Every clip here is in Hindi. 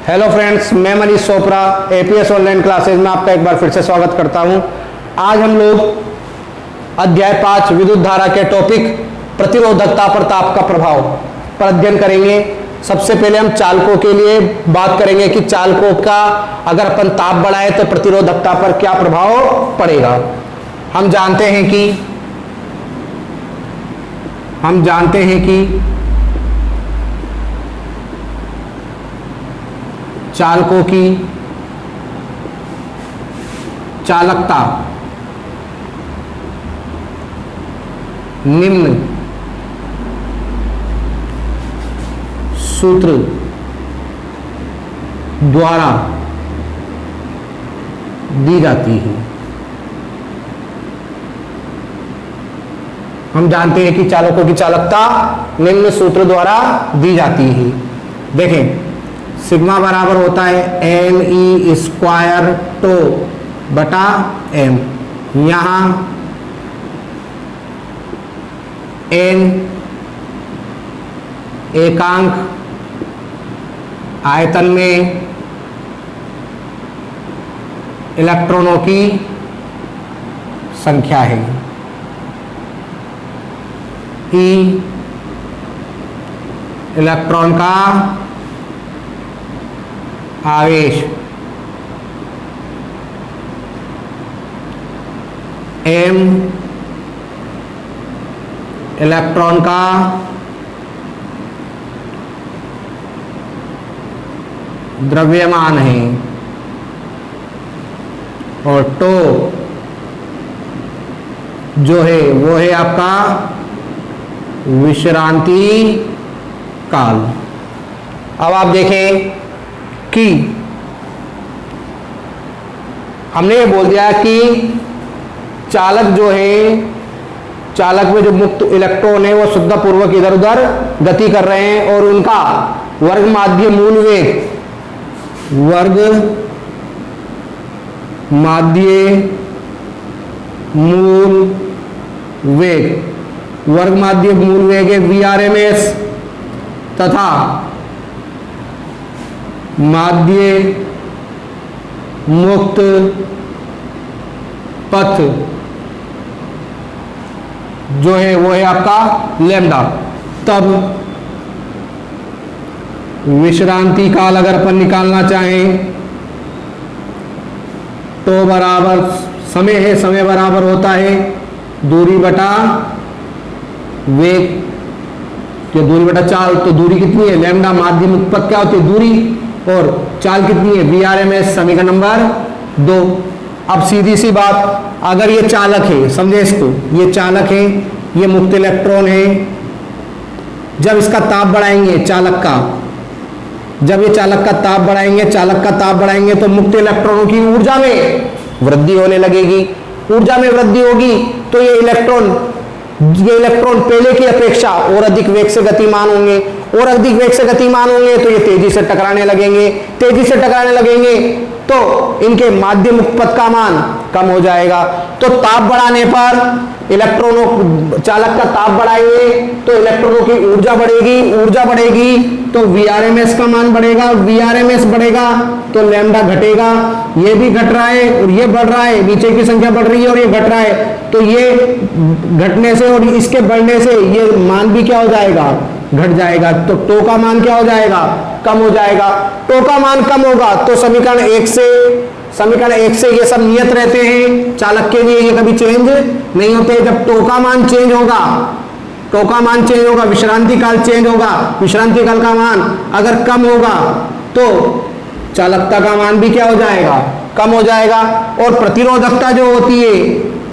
हेलो फ्रेंड्स, मैं Manish Chopra APS online classes में आपका एक बार फिर से स्वागत करता हूं। आज हम लोग अध्याय 5 विद्युत धारा के टॉपिक प्रतिरोधकता पर ताप का प्रभाव पर अध्ययन करेंगे। सबसे पहले हम चालकों के लिए बात करेंगे कि चालकों का अगर अपन ताप बढ़ाए तो प्रतिरोधकता पर क्या प्रभाव पड़ेगा। हम जानते हैं कि चालकों की चालकता निम्न सूत्र द्वारा दी जाती है। हम जानते हैं कि चालकों की चालकता निम्न सूत्र द्वारा दी जाती है। देखें, सिग्मा बराबर होता है एम ई स्क्वायर टो बटा एम। यहां एन एकांक आयतन में इलेक्ट्रॉनों की संख्या है। ई इलेक्ट्रॉन का आवेश, एम इलेक्ट्रॉन का द्रव्यमान है और टो जो है वो है आपका विश्रांति काल। अब आप देखें कि हमने ये बोल दिया कि चालक जो है, चालक में जो मुक्त इलेक्ट्रॉन है वो शुद्धपूर्वक इधर उधर गति कर रहे हैं और उनका वर्ग माध्य मूल वेग है VRMS तथा माध्य मुक्त पथ जो है वो है आपका लैम्डा। तब विश्रांति काल अगर अपन निकालना चाहें तो बराबर समय बराबर होता है दूरी बटा वेग, या दूरी बटा चाल। तो दूरी कितनी है, लैम्डा माध्य मुक्त पथ क्या होती है दूरी, और चाल कितनी है VRMS, समीकरण नंबर 2। अब सीधी सी बात, अगर ये चालक है, समझे इसको, ये चालक है, ये मुक्त इलेक्ट्रॉन है। जब इसका ताप बढ़ाएंगे चालक का, जब ये चालक का ताप बढ़ाएंगे तो मुक्त इलेक्ट्रॉनों की ऊर्जा में वृद्धि होने लगेगी। ऊर्जा में वृद्धि होगी तो ये इलेक्ट्रॉन पहले की अपेक्षा और अधिक वेग से गतिमान होंगे, और अधिक वेग से गतिमान होंगे तो ये तेजी से टकराने लगेंगे तो इनके माध्य मुक्त पथ का मान कम हो जाएगा। तो ताप बढ़ाने पर चालक का ताप बढ़ाएंगे तो इलेक्ट्रॉनों की ऊर्जा बढ़ेगी तो VRMS का मान बढ़ेगा, VRMS बढ़ेगा तो लैम्डा घटेगा। ये भी घट रहा है और ये बढ़ रहा है, नीचे की संख्या बढ़ रही है और ये घट रहा है, तो ये घटने से और इसके बढ़ने से ये मान भी क्या हो जाएगा, घट जाएगा। तो टो का मान क्या हो जाएगा, कम हो जाएगा। टो का मान कम होगा तो समीकरण 1 से ये सब नियत रहते हैं चालक के लिए, ये कभी चेंज नहीं होते। जब टो का मान चेंज होगा, विश्रांति काल चेंज होगा, विश्रांति काल का मान अगर कम होगा तो चालकता का मान भी क्या हो जाएगा, कम हो जाएगा। और प्रतिरोधकता जो होती है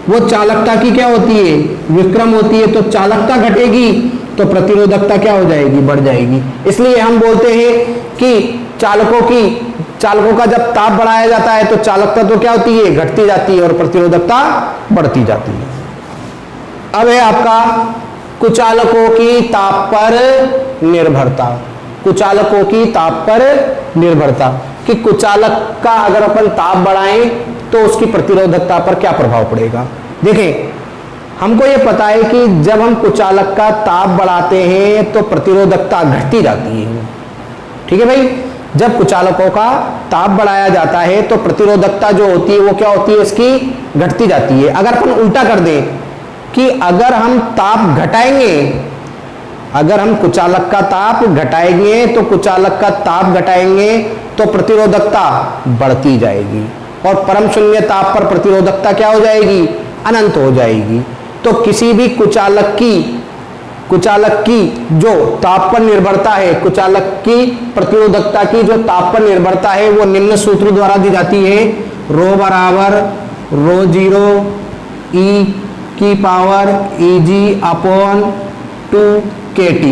वो चालकता की क्या होती है, विक्रम होती है। तो चालकता घटेगी तो प्रतिरोधकता क्या हो जाएगी, बढ़ जाएगी। इसलिए हम बोलते हैं कि चालकों का जब ताप बढ़ाया जाता है तो चालकता तो क्या होती है, घटती जाती है और प्रतिरोधकता बढ़ती जाती है। अब है आपका कुचालकों की ताप पर निर्भरता, कि कुचालक का अगर अपन ताप बढ़ाएं तो उसकी प्रतिरोधकता पर क्या प्रभाव पड़ेगा। देखें, हमको ये पता है कि जब हम कुचालक का ताप बढ़ाते हैं तो प्रतिरोधकता घटती जाती है। ठीक है भाई, जब कुचालकों का ताप बढ़ाया जाता है तो प्रतिरोधकता जो होती है वो क्या होती है, इसकी घटती जाती है। अगर अपन उल्टा कर दें कि अगर हम ताप घटाएंगे, अगर हम कुचालक का ताप घटाएंगे तो कुचालक का ताप घटाएंगे तो प्रतिरोधकता बढ़ती जाएगी और परम शून्य ताप पर प्रतिरोधकता क्या हो जाएगी, अनंत हो जाएगी। तो किसी भी कुचालक की जो ताप पर निर्भरता है, कुचालक की प्रतिरोधकता की जो ताप पर निर्भरता है वो निम्न सूत्र द्वारा दी जाती है, रो बराबर रो जीरो ई की पावर Eg अपॉन 2kT।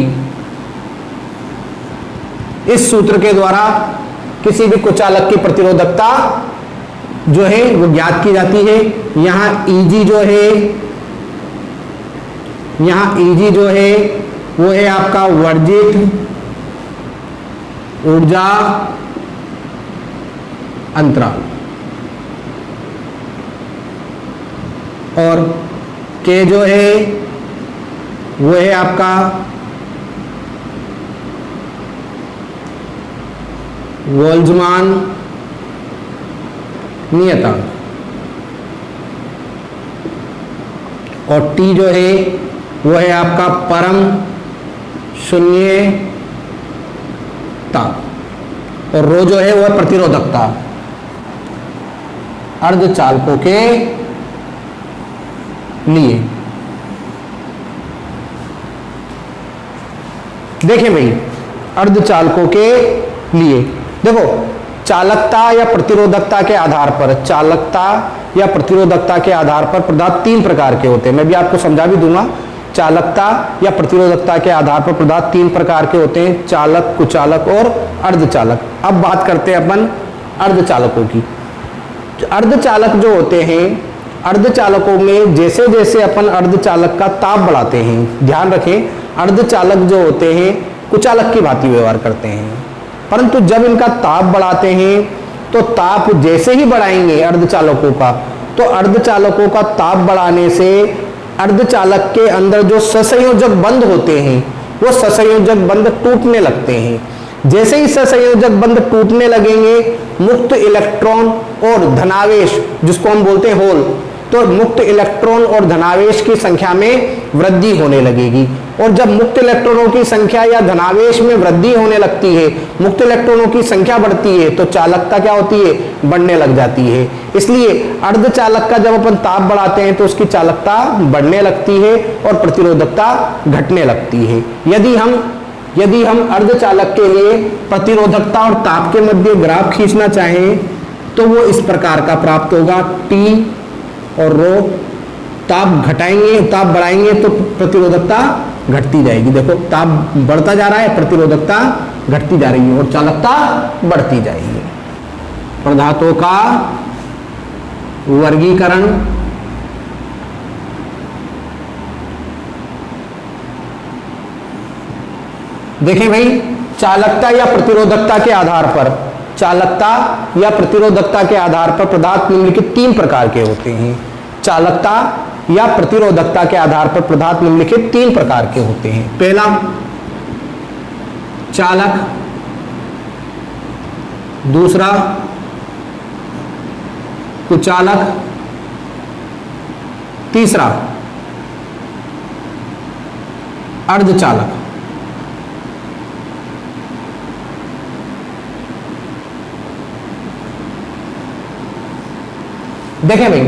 इस सूत्र के द्वारा किसी भी कुचालक की प्रतिरोधकता जो है वो ज्ञात की जाती है। यहां Eg जो है वो है आपका वर्जित ऊर्जा अंतराल और K जो है वो है आपका बोल्ट्जमान नियतांक और T जो है वो है आपका परम शून्य ताप और रो जो है वो है प्रतिरोधकता अर्धचालकों के लिए। देखें भाई, अर्धचालकों के लिए देखो, चालकता या प्रतिरोधकता के आधार पर, चालकता या प्रतिरोधकता के आधार पर पदार्थ तीन प्रकार के होते हैं। मैं भी आपको समझा भी दूंगा। चालकता या प्रतिरोधकता के आधार पर पदार्थ तीन प्रकार के होते हैं, चालक, कुचालक और अर्धचालक। अब बात करते हैं अपन अर्धचालकों की। अर्धचालक जो होते हैं, अर्धचालकों में जैसे जैसे अपन अर्धचालक का ताप बढ़ाते हैं, ध्यान रखें, अर्धचालक जो होते हैं कुचालक की भांति व्यवहार करते हैं, परंतु जब इनका ताप बढ़ाते हैं तो ताप जैसे ही बढ़ाएंगे अर्धचालकों का, तो अर्धचालकों का ताप बढ़ाने से अर्धचालक के अंदर जो सहसंयोजक बंध होते हैं वो सहसंयोजक बंध टूटने लगते हैं। जैसे ही सहसंयोजक बंध टूटने लगेंगे, मुक्त इलेक्ट्रॉन और धनावेश, जिसको हम बोलते हैं होल, तो मुक्त इलेक्ट्रॉन और धनावेश की संख्या में वृद्धि होने लगेगी। और जब मुक्त इलेक्ट्रॉनों की संख्या या धनावेश में वृद्धि होने लगती है, मुक्त इलेक्ट्रॉनों की संख्या बढ़ती है, तो चालकता क्या होती है, बढ़ने लग जाती है। इसलिए अर्धचालक का जब अपन ताप बढ़ाते हैं तो उसकी चालकता बढ़ने लगती है और प्रतिरोधकता घटने लगती है। यदि हम अर्धचालक के लिए प्रतिरोधकता और ताप के मध्य ग्राफ खींचना चाहें तो वो इस प्रकार का प्राप्त होगा, T और रो। ताप घटाएंगे, ताप बढ़ाएंगे तो प्रतिरोधकता घटती जाएगी। देखो, ताप बढ़ता जा रहा है, प्रतिरोधकता घटती जा रही है और चालकता बढ़ती जाएगी। पदार्थों का वर्गीकरण देखें भाई, चालकता या प्रतिरोधकता के आधार पर, चालकता या प्रतिरोधकता के आधार पर पदार्थ निम्नलिखित तीन प्रकार के होते हैं। चालकता या प्रतिरोधकता के आधार पर पदार्थ निम्नलिखित तीन प्रकार के होते हैं। पहला चालक, दूसरा कुचालक, तीसरा अर्धचालक। देखें भाई,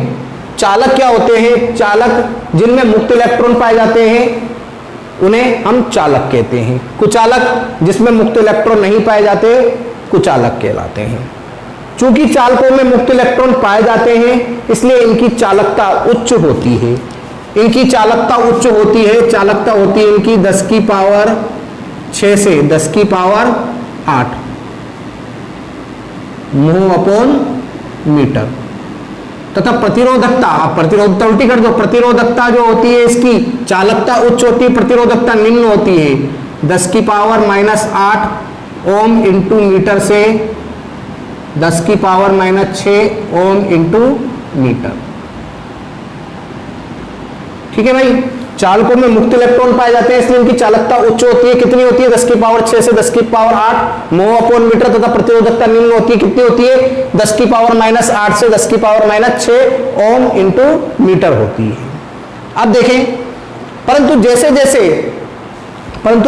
चालक क्या होते हैं? चालक जिनमें मुक्त इलेक्ट्रॉन पाए जाते हैं उन्हें हम चालक कहते हैं। कुचालक जिसमें मुक्त इलेक्ट्रॉन नहीं पाए जाते कुचालक कहलाते हैं। चूंकि चालकों में मुक्त इलेक्ट्रॉन पाए जाते हैं इसलिए इनकी चालकता उच्च होती है। इनकी चालकता उच्च होती है, चालकता होती है इनकी 10 की पावर 6 से 10 की पावर 8 मोह अपॉन मीटर। तथा प्रतिरोधकता, आप प्रतिरोधकता उल्टी कर दो, प्रतिरोधकता जो होती है इसकी चालकता उच्च होती है, प्रतिरोधकता निम्न होती है। 10 की पावर -8 ओम इंटू मीटर से 10 की पावर -6 ओम इंटू मीटर। ठीक है भाई। चालकों में मुक्त इलेक्ट्रॉन पाए जाते हैं, इसलिए इनकी चालकता उच्च होती है। कितनी होती है? 10 की पावर 6 से 10 की पावर 8 mho अपॉन मीटर, तथा प्रतिरोधकता निम्न होती है। कितनी होती है? 10 की पावर -8 से 10 की पावर -6 ओम इंटू मीटर होती है। अब देखें, परंतु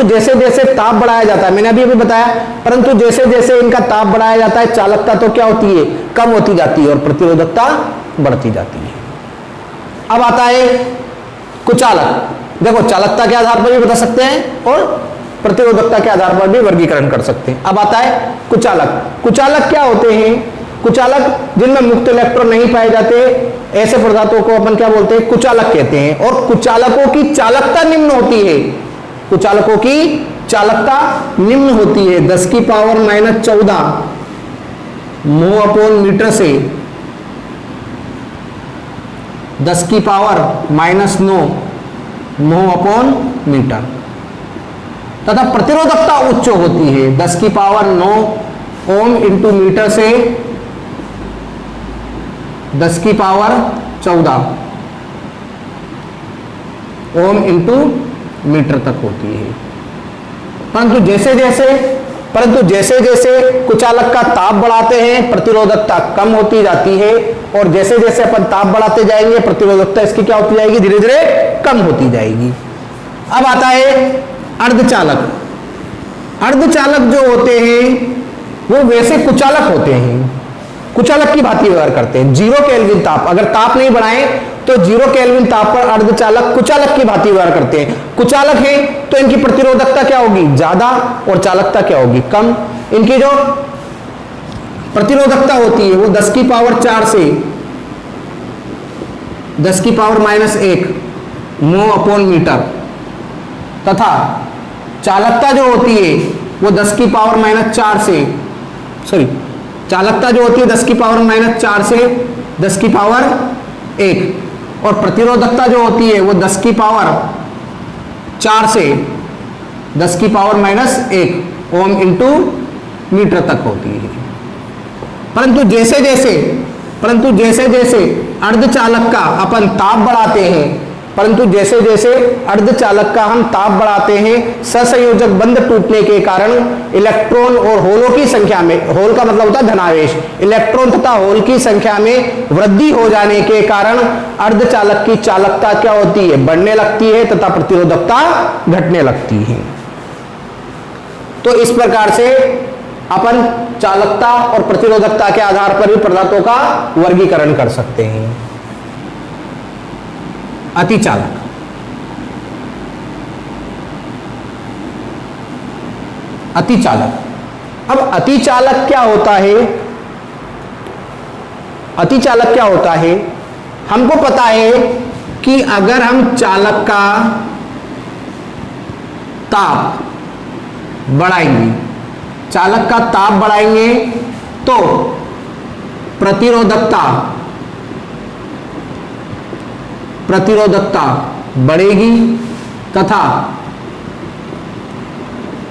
जैसे जैसे ताप बढ़ाया जाता है, मैंने अभी बताया, परंतु जैसे जैसे इनका ताप बढ़ाया जाता है, चालकता तो क्या होती है? कम होती जाती है और प्रतिरोधकता बढ़ती जाती है। अब आता है कुचालक। देखो, चालकता के आधार पर भी बता सकते हैं और प्रतिरोधकता के आधार पर भी वर्गीकरण कर सकते हैं। अब आता है कुचालक। कुचालक क्या होते हैं? कुचालक जिनमें मुक्त इलेक्ट्रॉन नहीं पाए जाते, ऐसे पदार्थों को अपन क्या बोलते हैं? कुचालक कहते हैं। और कुचालकों की चालकता निम्न होती है। कुचालकों की चालकता निम्न होती है, 10 की पावर -14 mho अपॉन मीटर से 10 की पावर -9 mho अपॉन मीटर, तथा प्रतिरोधकता उच्च होती है, 10 की पावर 9 ओम इंटू मीटर से 10 की पावर 14 ओम इंटू मीटर तक होती है। परंतु जैसे जैसे कुचालक का ताप बढ़ाते हैं, प्रतिरोधकता कम होती जाती है, और जैसे जैसे अपन ताप बढ़ाते जाएंगे, प्रतिरोधकता इसकी क्या होती जाएगी? धीरे धीरे कम होती जाएगी। अब आता है अर्धचालक। अर्धचालक जो होते हैं वो वैसे कुचालक होते हैं, कुचालक की भांति व्यवहार करते हैं। 0 केल्विन ताप, अगर ताप नहीं बढ़ाएं तो 0 केल्विन ताप पर अर्धचालक कुचालक की भांति व्यवहार करते हैं। कुचालक है तो इनकी प्रतिरोधकता क्या होगी? ज्यादा, और चालकता क्या होगी? कम। इनकी जो प्रतिरोधकता होती है वो 10 की पावर 4 से 10 की पावर -1 mho अपॉन मीटर, तथा चालकता जो होती है वो 10 की पावर -4 से चालकता जो होती है 10 की पावर -4 से 10 की पावर 1, और प्रतिरोधकता जो होती है वो 10 की पावर 4 से 10 की पावर -1 ओम इंटू मीटर तक होती है। परंतु जैसे जैसे अर्धचालक का अपन ताप बढ़ाते हैं, अर्धचालक का हम ताप बढ़ाते हैं, सहसंयोजक बंध टूटने के कारण इलेक्ट्रॉन और होलों की संख्या में, होल का मतलब होता है धनावेश, इलेक्ट्रॉन तथा होल की संख्या में वृद्धि हो जाने के कारण अर्धचालक की चालकता क्या होती है? बढ़ने लगती है, तथा प्रतिरोधकता घटने लगती है। तो इस प्रकार से अपन चालकता और प्रतिरोधकता के आधार पर भी पदार्थों का वर्गीकरण कर सकते हैं। अतिचालक। अब अतिचालक क्या होता है? अतिचालक क्या होता है? हमको पता है कि अगर हम चालक का ताप बढ़ाएंगे, तो प्रतिरोधकता बढ़ेगी तथा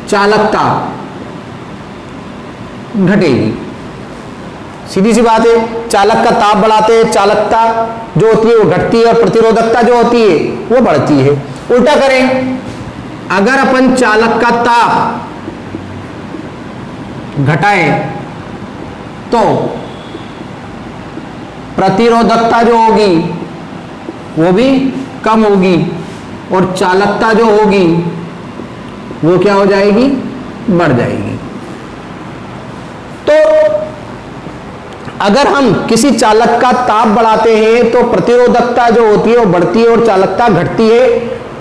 चालकता घटेगी। सीधी सी बात है, चालक का ताप बढ़ाते हैं, चालकता जो होती है वो घटती है, और प्रतिरोधकता जो होती है वो बढ़ती है। उल्टा करें, अगर अपन चालक का ताप घटाएं तो प्रतिरोधकता जो होगी वो भी कम होगी, और चालकता जो होगी वो क्या हो जाएगी? बढ़ जाएगी। तो अगर हम किसी चालक का ताप बढ़ाते हैं तो प्रतिरोधकता जो होती है वो बढ़ती है और चालकता घटती है।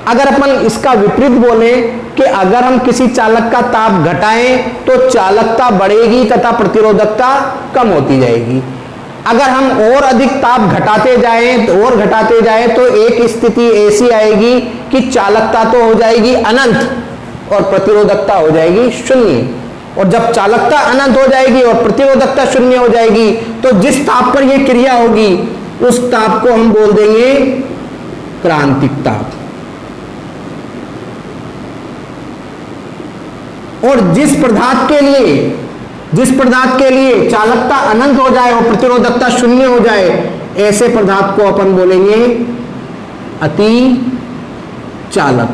अगर अपन इसका विपरीत बोले कि अगर हम किसी चालक का ताप घटाएं तो चालकता बढ़ेगी तथा प्रतिरोधकता कम होती जाएगी। अगर हम और अधिक ताप घटाते जाएं तो एक स्थिति ऐसी आएगी कि चालकता तो हो जाएगी अनंत और प्रतिरोधकता हो जाएगी शून्य। और जब चालकता अनंत हो जाएगी और प्रतिरोधकता शून्य हो जाएगी तो जिस ताप पर यह क्रिया होगी उस ताप को हम बोल देंगे क्रांतिक ताप। और जिस पदार्थ के लिए चालकता अनंत हो जाए और प्रतिरोधकता शून्य हो जाए, ऐसे पदार्थ को अपन बोलेंगे अति चालक।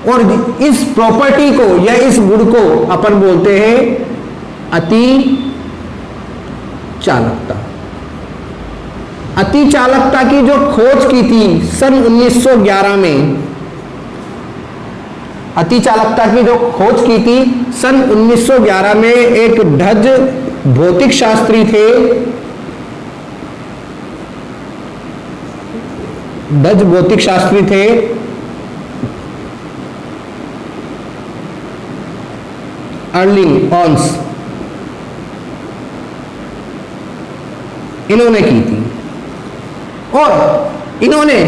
और इस प्रॉपर्टी को या इस गुण को अपन बोलते हैं अति चालकता। अति चालकता की जो खोज की थी सन 1911 में, अति चालकता की जो खोज की थी सन 1911 में एक डच भौतिक शास्त्री थे, डच भौतिक शास्त्री थे अर्लिंग ऑन्स, इन्होंने की थी। और इन्होंने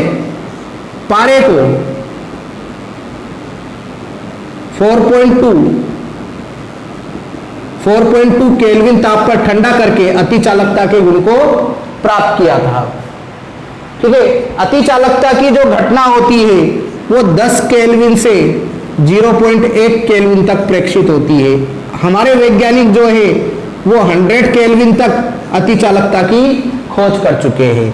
पारे को 4.2 केल्विन ताप पर ठंडा करके अति चालकता के गुण को प्राप्त किया था। ठीक है, अति चालकता की जो घटना होती है वो 10 केल्विन से 0.1 केल्विन तक प्रेक्षित होती है। हमारे वैज्ञानिक जो है वो 100 केल्विन तक अति चालकता की खोज कर चुके हैं।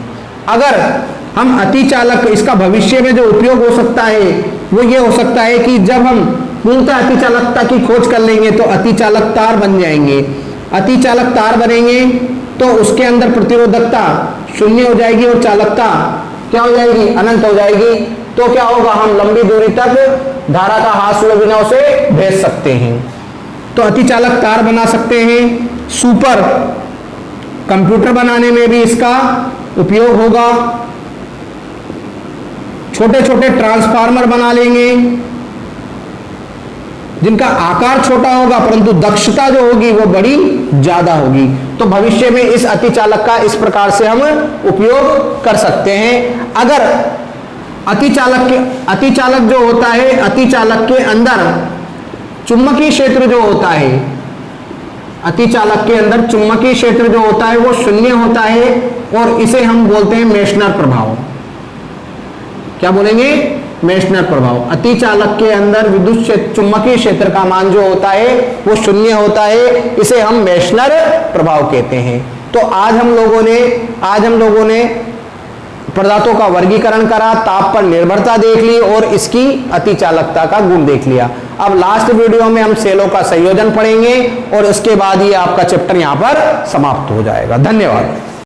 अगर हम अति चालक, इसका भविष्य में जो उपयोग हो सकता है वो ये हो सकता है कि जब हम पूर्णतः अति चालकता की खोज कर लेंगे तो अति चालक तार बन जाएंगे। अति चालक तार बनेंगे तो उसके अंदर प्रतिरोधकता शून्य हो जाएगी और चालकता क्या हो जाएगी, अनंत हो जाएगी। तो क्या होगा, हम लंबी दूरी तक धारा का हास्य बिना से भेज सकते हैं। तो अति चालक तार बना सकते हैं। सुपर कंप्यूटर बनाने में भी इसका उपयोग होगा। छोटे छोटे ट्रांसफार्मर बना लेंगे जिनका आकार छोटा होगा परंतु दक्षता जो होगी वो बड़ी ज्यादा होगी। तो भविष्य में इस अति चालक का इस प्रकार से हम उपयोग कर सकते हैं। अगर अति चालक जो होता है, अति चालक के अंदर चुंबकीय क्षेत्र जो होता है, अति चालक के अंदर चुंबकीय क्षेत्र जो होता है वो शून्य होता है और इसे हम बोलते हैं मेसनर प्रभाव। क्या बोलेंगे, मेसनर प्रभाव। अति चालक के अंदर विद्युत चुंबकीय क्षेत्र का मान जो होता है वो शून्य होता है, इसे हम मेसनर प्रभाव कहते हैं। तो आज हम लोगों ने पदार्थों का वर्गीकरण करा, ताप पर निर्भरता देख ली और इसकी अति चालकता का गुण देख लिया। अब लास्ट वीडियो में हम सेलों का संयोजन पढ़ेंगे और उसके बाद ये आपका चैप्टर यहां पर समाप्त हो जाएगा। धन्यवाद।